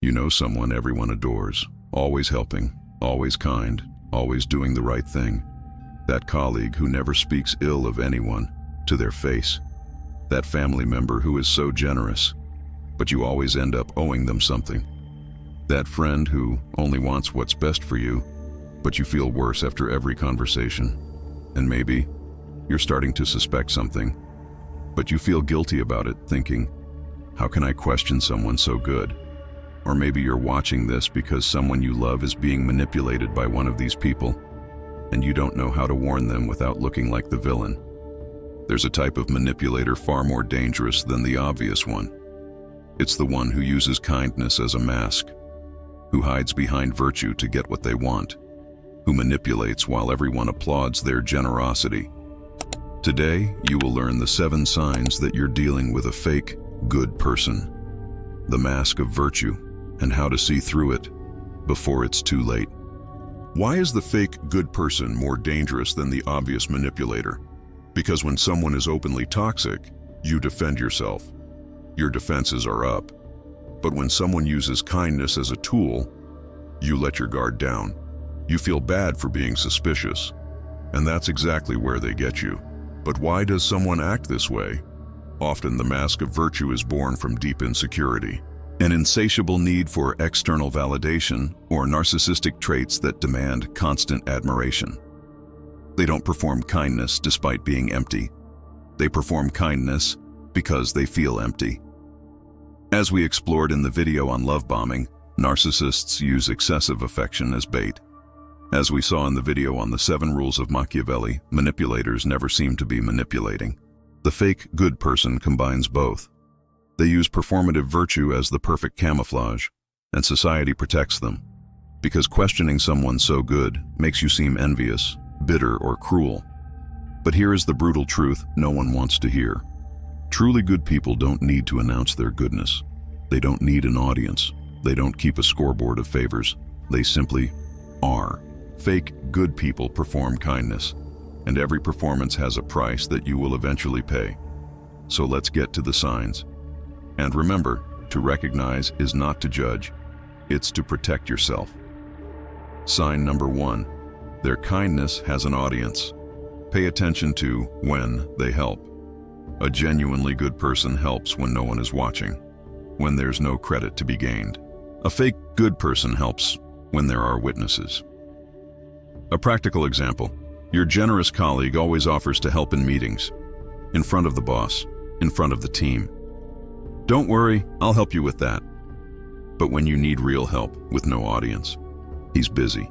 You know someone everyone adores, always helping, always kind, always doing the right thing. That colleague who never speaks ill of anyone to their face. That family member who is so generous, but you always end up owing them something. That friend who only wants what's best for you, but you feel worse after every conversation. And maybe you're starting to suspect something, but you feel guilty about it, thinking, how can I question someone so good? Or maybe you're watching this because someone you love is being manipulated by one of these people, and you don't know how to warn them without looking like the villain. There's a type of manipulator far more dangerous than the obvious one. It's the one who uses kindness as a mask, who hides behind virtue to get what they want, who manipulates while everyone applauds their generosity. Today, you will learn the 7 signs that you're dealing with a fake, good person, the mask of virtue, and how to see through it before it's too late. Why is the fake, good person more dangerous than the obvious manipulator? Because when someone is openly toxic, you defend yourself. Your defenses are up. But when someone uses kindness as a tool, you let your guard down. You feel bad for being suspicious. And that's exactly where they get you. But why does someone act this way? Often the mask of virtue is born from deep insecurity, an insatiable need for external validation, or narcissistic traits that demand constant admiration. They don't perform kindness despite being empty. They perform kindness because they feel empty. As we explored in the video on love bombing, narcissists use excessive affection as bait. As we saw in the video on the 7 rules of Machiavelli, manipulators never seem to be manipulating. The fake good person combines both. They use performative virtue as the perfect camouflage, and society protects them, because questioning someone so good makes you seem envious, bitter, or cruel. But here is the brutal truth no one wants to hear. Truly good people don't need to announce their goodness. They don't need an audience. They don't keep a scoreboard of favors. They simply are. Fake good people perform kindness, and every performance has a price that you will eventually pay. So let's get to the signs. And remember, to recognize is not to judge, it's to protect yourself. Sign number 1, their kindness has an audience. Pay attention to when they help. A genuinely good person helps when no one is watching, when there's no credit to be gained. A fake good person helps when there are witnesses. A practical example. Your generous colleague always offers to help in meetings, in front of the boss, in front of the team. Don't worry, I'll help you with that. But when you need real help with no audience, he's busy,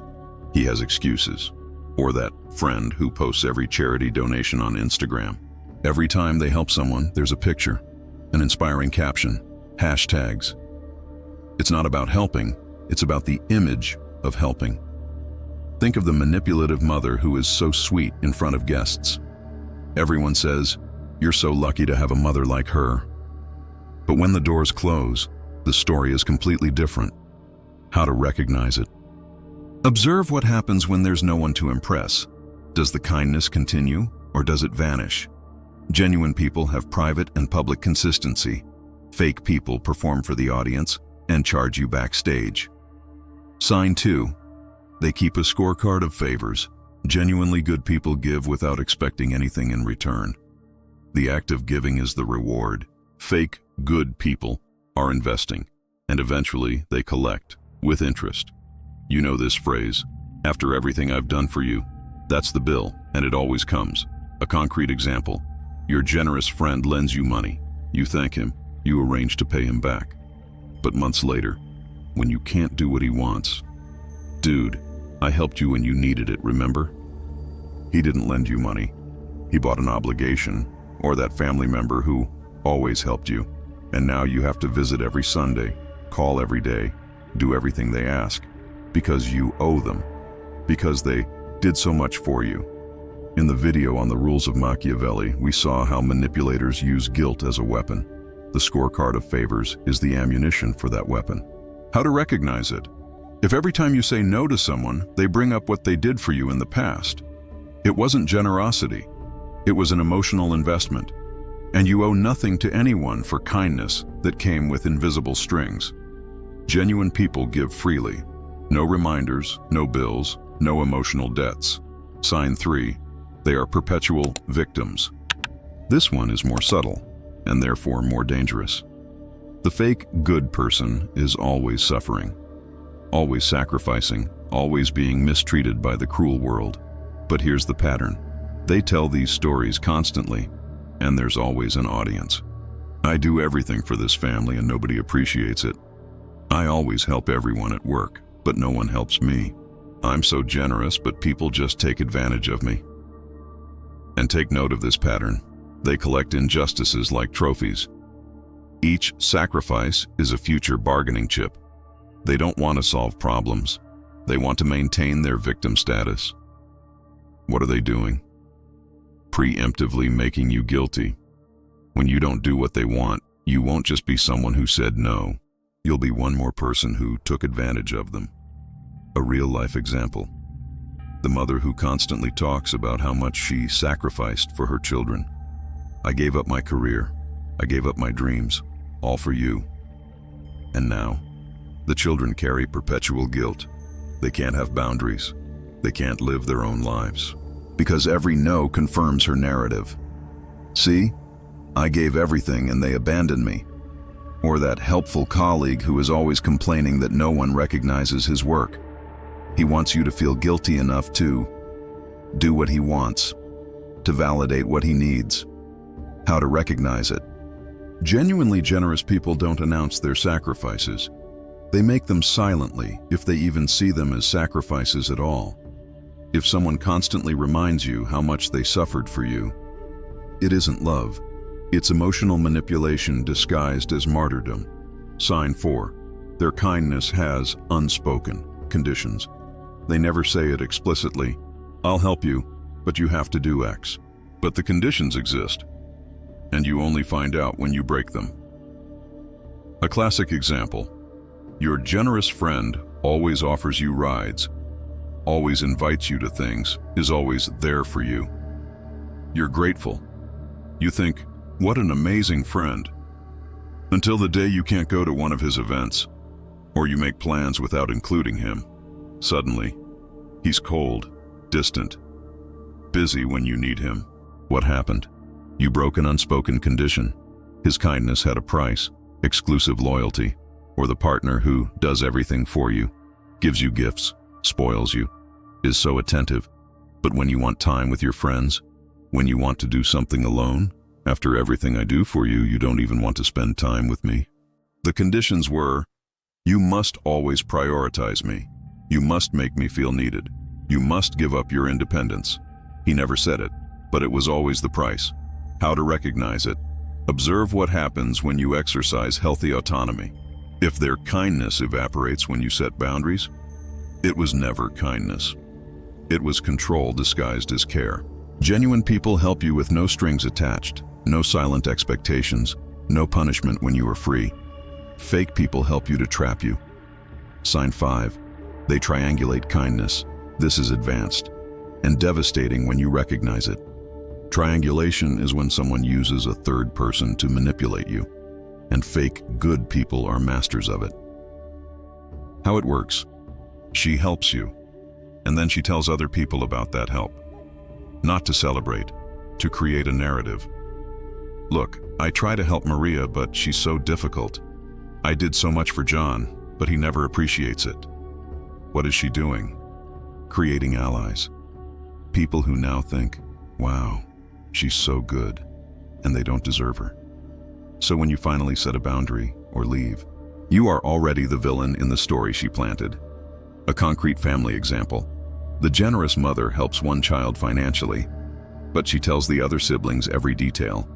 he has excuses. Or that friend who posts every charity donation on Instagram. Every time they help someone, there's a picture, an inspiring caption, hashtags. It's not about helping, it's about the image of helping. Think of the manipulative mother who is so sweet in front of guests. Everyone says, "You're so lucky to have a mother like her." But when the doors close, the story is completely different. How to recognize it. Observe what happens when there's no one to impress. Does the kindness continue, or does it vanish? Genuine people have private and public consistency. Fake people perform for the audience and charge you backstage. Sign 2. They keep a scorecard of favors. Genuinely good people give without expecting anything in return. The act of giving is the reward. Fake, good people are investing, and eventually they collect, with interest. You know this phrase, after everything I've done for you, that's the bill, and it always comes. A concrete example, your generous friend lends you money. You thank him, you arrange to pay him back. But months later, when you can't do what he wants, "Dude, I helped you when you needed it, remember?" He didn't lend you money. He bought an obligation, or that family member who always helped you, and now you have to visit every Sunday, call every day, do everything they ask, because you owe them, because they did so much for you. In the video on the rules of Machiavelli, we saw how manipulators use guilt as a weapon. The scorecard of favors is the ammunition for that weapon. How to recognize it? If every time you say no to someone, they bring up what they did for you in the past, it wasn't generosity, it was an emotional investment, and you owe nothing to anyone for kindness that came with invisible strings. Genuine people give freely. No reminders, no bills, no emotional debts. Sign 3. They are perpetual victims. This one is more subtle, and therefore more dangerous. The fake good person is always suffering, always sacrificing, always being mistreated by the cruel world. But here's the pattern. They tell these stories constantly, and there's always an audience. I do everything for this family and nobody appreciates it. I always help everyone at work, but no one helps me. I'm so generous, but people just take advantage of me. And take note of this pattern. They collect injustices like trophies. Each sacrifice is a future bargaining chip. They don't want to solve problems. They want to maintain their victim status. What are they doing? Preemptively making you guilty. When you don't do what they want, you won't just be someone who said no. You'll be one more person who took advantage of them. A real-life example. The mother who constantly talks about how much she sacrificed for her children. I gave up my career. I gave up my dreams, all for you. And now, the children carry perpetual guilt. They can't have boundaries. They can't live their own lives. Because every no confirms her narrative. See? I gave everything and they abandoned me. Or that helpful colleague who is always complaining that no one recognizes his work. He wants you to feel guilty enough to do what he wants, to validate what he needs. How to recognize it. Genuinely generous people don't announce their sacrifices. They make them silently, if they even see them as sacrifices at all. If someone constantly reminds you how much they suffered for you, it isn't love. It's emotional manipulation disguised as martyrdom. Sign 4. Their kindness has unspoken conditions. They never say it explicitly. I'll help you, but you have to do X. But the conditions exist, and you only find out when you break them. A classic example. Your generous friend always offers you rides, always invites you to things, is always there for you. You're grateful. You think, what an amazing friend. Until the day you can't go to one of his events, or you make plans without including him. Suddenly, he's cold, distant, busy when you need him. What happened? You broke an unspoken condition. His kindness had a price, exclusive loyalty, or the partner who does everything for you, gives you gifts, spoils you, is so attentive. But when you want time with your friends, when you want to do something alone, after everything I do for you, you don't even want to spend time with me. The conditions were, you must always prioritize me. You must make me feel needed. You must give up your independence. He never said it, but it was always the price. How to recognize it. Observe what happens when you exercise healthy autonomy. If their kindness evaporates when you set boundaries, it was never kindness. It was control disguised as care. Genuine people help you with no strings attached, no silent expectations, no punishment when you are free. Fake people help you to trap you. Sign 5. They triangulate kindness. This is advanced and devastating when you recognize it. Triangulation is when someone uses a third person to manipulate you, and fake good people are masters of it. How it works. She helps you, and then she tells other people about that help. Not to celebrate, to create a narrative. Look, I try to help Maria, but she's so difficult. I did so much for John, but he never appreciates it. What is she doing? Creating allies. People who now think, wow, she's so good, and they don't deserve her. So when you finally set a boundary or leave, you are already the villain in the story she planted. A concrete family example. The generous mother helps one child financially, but she tells the other siblings every detail.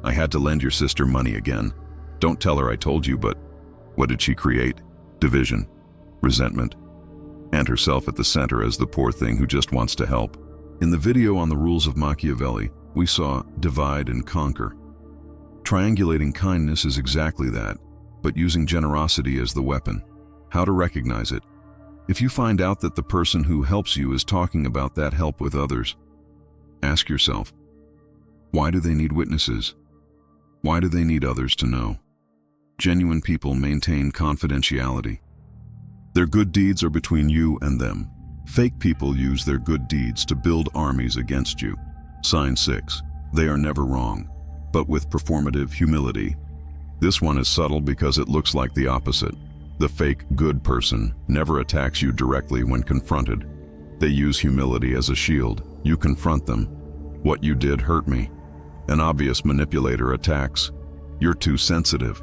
I had to lend your sister money again. Don't tell her I told you, but what did she create? Division, resentment, and herself at the center as the poor thing who just wants to help. In the video on the rules of Machiavelli, we saw divide and conquer. Triangulating kindness is exactly that, but using generosity as the weapon. How to recognize it. If you find out that the person who helps you is talking about that help with others, ask yourself, why do they need witnesses? Why do they need others to know? Genuine people maintain confidentiality. Their good deeds are between you and them. Fake people use their good deeds to build armies against you. Sign 6. They are never wrong, but with performative humility. This one is subtle because it looks like the opposite. The fake good person never attacks you directly when confronted. They use humility as a shield. You confront them. What you did hurt me. An obvious manipulator attacks. You're too sensitive.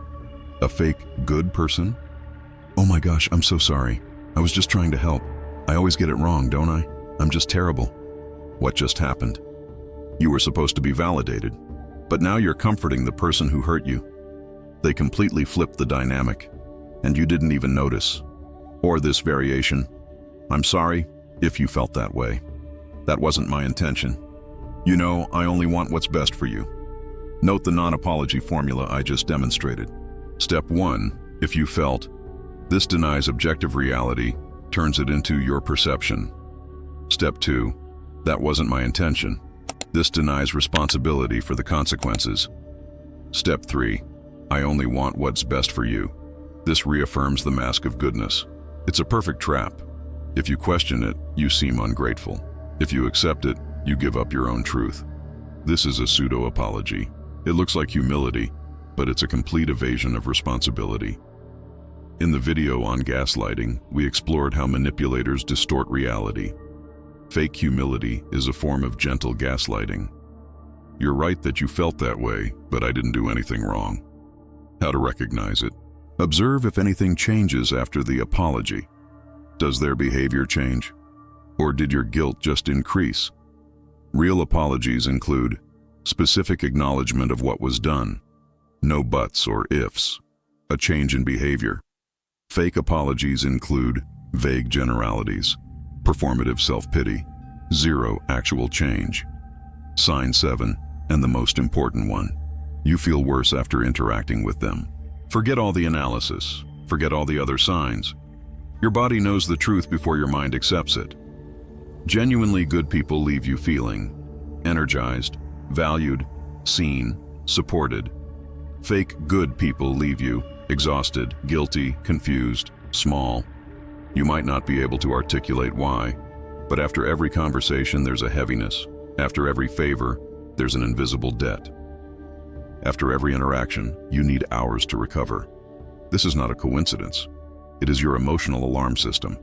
A fake good person? Oh my gosh, I'm so sorry. I was just trying to help. I always get it wrong, don't I? I'm just terrible. What just happened? You were supposed to be validated, but now you're comforting the person who hurt you. They completely flipped the dynamic, and you didn't even notice. Or this variation. I'm sorry if you felt that way. That wasn't my intention. You know, I only want what's best for you. Note the non-apology formula I just demonstrated. Step 1, if you felt, this denies objective reality, turns it into your perception. Step 2, that wasn't my intention. This denies responsibility for the consequences. Step 3, I only want what's best for you. This reaffirms the mask of goodness. It's a perfect trap. If you question it, you seem ungrateful. If you accept it, you give up your own truth. This is a pseudo-apology. It looks like humility, but it's a complete evasion of responsibility. In the video on gaslighting, we explored how manipulators distort reality. Fake humility is a form of gentle gaslighting. You're right that you felt that way, but I didn't do anything wrong. How to recognize it? Observe if anything changes after the apology. Does their behavior change? Or did your guilt just increase? Real apologies include specific acknowledgement of what was done, no buts or ifs, a change in behavior. Fake apologies include vague generalities, performative self-pity, zero actual change. Sign 7, and the most important one, you feel worse after interacting with them. Forget all the analysis, forget all the other signs. Your body knows the truth before your mind accepts it. Genuinely good people leave you feeling energized, valued, seen, supported. Fake good people leave you exhausted, guilty, confused, small. You might not be able to articulate why, but after every conversation there's a heaviness. After every favor, there's an invisible debt. After every interaction, you need hours to recover. This is not a coincidence. It is your emotional alarm system.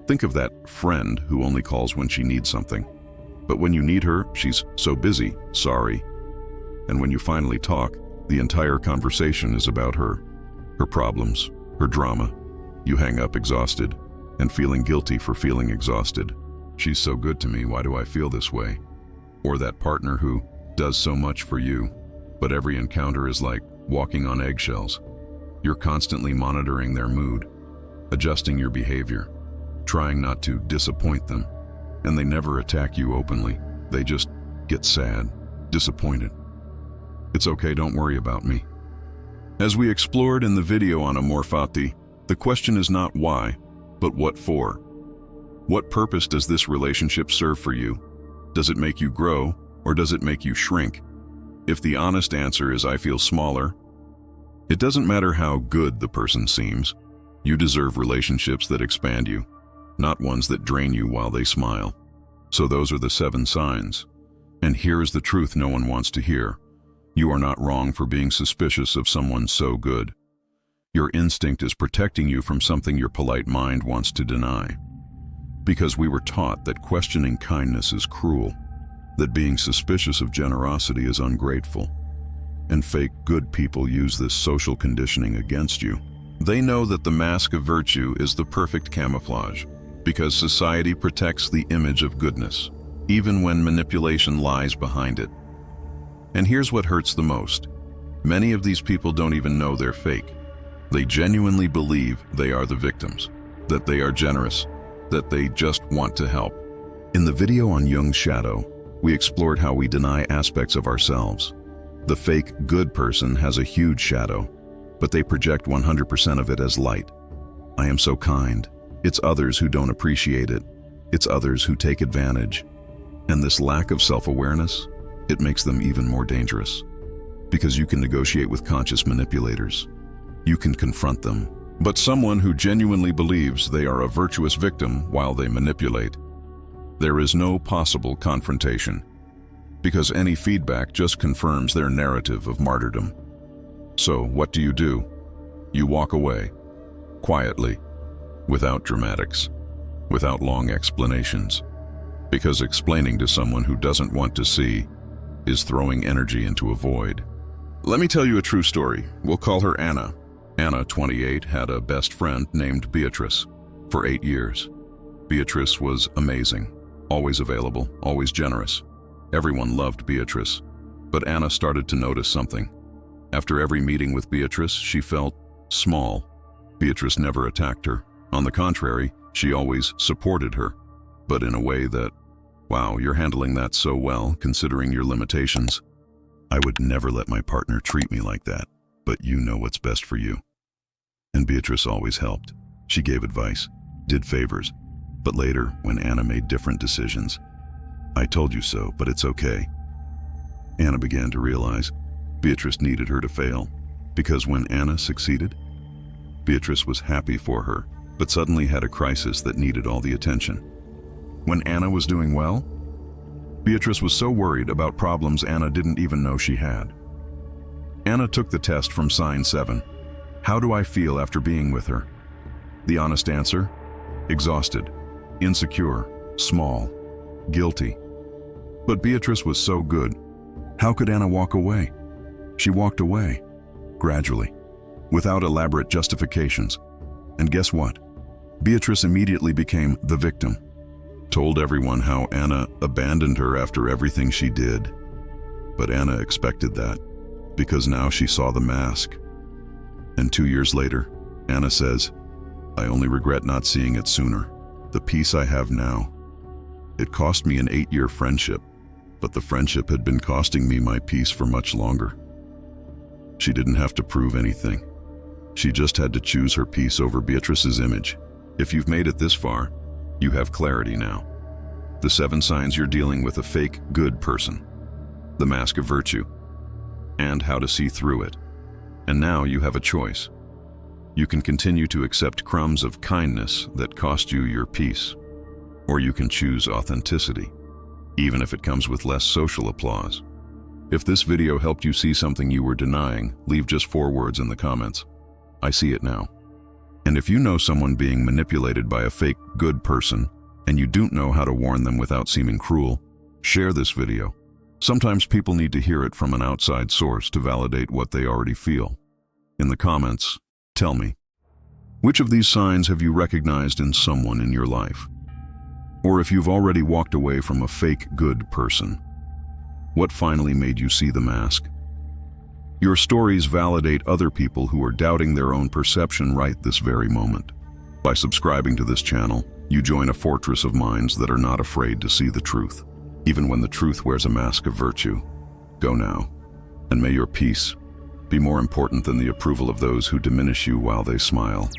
Think of that friend who only calls when she needs something. But when you need her, she's so busy, sorry. And when you finally talk, the entire conversation is about her problems, her drama. You hang up exhausted and feeling guilty for feeling exhausted. She's so good to me, why do I feel this way? Or that partner who does so much for you, but every encounter is like walking on eggshells. You're constantly monitoring their mood, adjusting your behavior, trying not to disappoint them, and they never attack you openly. They just get sad, disappointed. It's okay, don't worry about me. As we explored in the video on amor fati, the question is not why, but what for. What purpose does this relationship serve for you? Does it make you grow, or does it make you shrink? If the honest answer is I feel smaller, it doesn't matter how good the person seems. You deserve relationships that expand you, not ones that drain you while they smile. So those are the 7 signs. And here is the truth no one wants to hear. You are not wrong for being suspicious of someone so good. Your instinct is protecting you from something your polite mind wants to deny. Because we were taught that questioning kindness is cruel, that being suspicious of generosity is ungrateful, and fake good people use this social conditioning against you. They know that the mask of virtue is the perfect camouflage, because society protects the image of goodness, even when manipulation lies behind it. And here's what hurts the most. Many of these people don't even know they're fake. They genuinely believe they are the victims, that they are generous, that they just want to help. In the video on Jung's shadow, we explored how we deny aspects of ourselves. The fake good person has a huge shadow, but they project 100% of it as light. I am so kind. It's others who don't appreciate it. It's others who take advantage. And this lack of self-awareness, it makes them even more dangerous. Because you can negotiate with conscious manipulators. you can confront them. But someone who genuinely believes they are a virtuous victim while they manipulate, there is no possible confrontation, because any feedback just confirms their narrative of martyrdom. So what do? You walk away, quietly, without dramatics, without long explanations, because explaining to someone who doesn't want to see is throwing energy into a void. Let me tell you a true story. We'll call her Anna. Anna, 28, had a best friend named Beatrice for 8 years. Beatrice was amazing, always available, always generous. Everyone loved Beatrice, but Anna started to notice something. After every meeting with Beatrice, she felt small. Beatrice never attacked her. On the contrary, she always supported her, but in a way that, wow, you're handling that so well, considering your limitations. I would never let my partner treat me like that, but you know what's best for you. And Beatrice always helped. She gave advice, did favors, but later, when Anna made different decisions, I told you so, but it's okay. Anna began to realize Beatrice needed her to fail, because when Anna succeeded, Beatrice was happy for her, but suddenly had a crisis that needed all the attention. When Anna was doing well, Beatrice was so worried about problems Anna didn't even know she had. Anna took the test from sign 7. How do I feel after being with her? The honest answer? Exhausted, insecure, small, guilty. But Beatrice was so good. How could Anna walk away? She walked away, gradually, without elaborate justifications. And guess what? Beatrice immediately became the victim. Told everyone how Anna abandoned her after everything she did. But Anna expected that, because now she saw the mask. And 2 years later, Anna says, I only regret not seeing it sooner. The peace I have now. It cost me an 8-year friendship, but the friendship had been costing me my peace for much longer. She didn't have to prove anything. She just had to choose her peace over Beatrice's image. If you've made it this far, you have clarity now. The 7 signs you're dealing with a fake good person, the mask of virtue, and how to see through it. And now you have a choice. You can continue to accept crumbs of kindness that cost you your peace, or you can choose authenticity, even if it comes with less social applause. If this video helped you see something you were denying, leave just 4 words in the comments. I see it now. And if you know someone being manipulated by a fake good person, and you don't know how to warn them without seeming cruel, share this video. Sometimes people need to hear it from an outside source to validate what they already feel. In the comments, tell me, which of these signs have you recognized in someone in your life? Or if you've already walked away from a fake good person, what finally made you see the mask? Your stories validate other people who are doubting their own perception right this very moment. By subscribing to this channel, you join a fortress of minds that are not afraid to see the truth, even when the truth wears a mask of virtue. Go now, and may your peace be more important than the approval of those who diminish you while they smile.